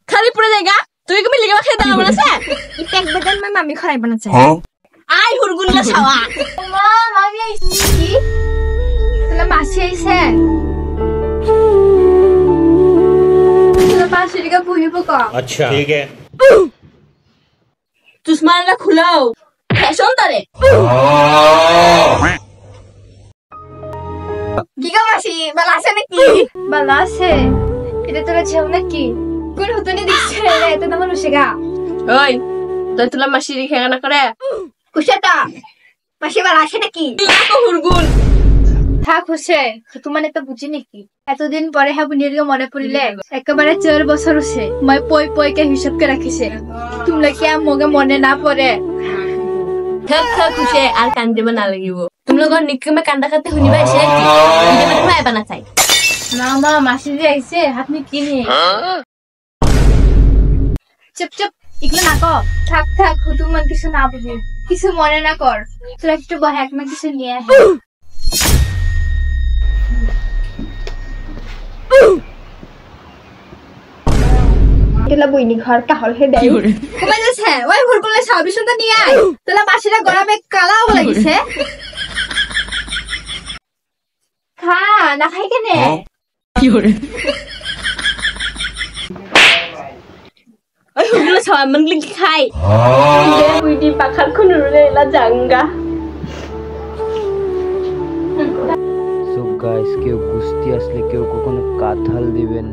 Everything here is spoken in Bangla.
খালি পড়ে জায়গা তুই কি মিলি খেয়ে দাও বলেছে ই প্যাক বেদন মা মামি খরাই বানাছে আই হুরগুল্লা ছাওয়া মা মামি আইছি কি তোলা মাসি আইছে তোলা মাসি দিকে বুঝিব ক अच्छा ठीक है চুসমানটা খুলাও ফ্যাশন তারে গিগা মাসি বালা আছে নাকি বালা আছে এটা তোরা ছেও নাকি কোন হতনি দিছে রে এটা না মানুষ গা ওই তুই তোলা মাসি রেখে না করে কুশাটা মাসি বালা আছে নাকি তো হুরগুন থাক হইছে তুমি মানে তো বুঝি নাকি এতদিন পরে হাবুনির মনে পড়িলে একেবারে 4 বছর হইছে মই পই পই কে হিসাব করে রাখিছে তোমরা কি আমগে মনে না পড়ে থাক থাক হইছে আর কান্দিব না লাগিব তোমরা গন নিকমে কান্দা কাতে শুনিবা এসে কি ভিডিও মে আইবা না চাই না মা মাসি যে আইছে আপনি কি নিয়ে চুপ চুপ ইগলা না কো থাক থাক তুমি মন কিছু না বুঝি কিছু মনে না কর তোরা একটু বহাক না কিছু নিয়ে আয় তেলা বইনি ঘর কাহল হে দেই কমে যাচ্ছে ওই হুরগুলে সাবি সুন্দর নিয়ে আয় তেলা মাসিরা গরমে কালা হয়ে লাগিছে খা না খাই কেনে কি করে ওই হুরগুলে সবাই মন লিখি খাই দে বুইটি পাখার খুনুরে এলা জাঙ্গা সো গাইস কেউ গুস্তি আসলে কেউ কখনো কাঁঠাল দিবেন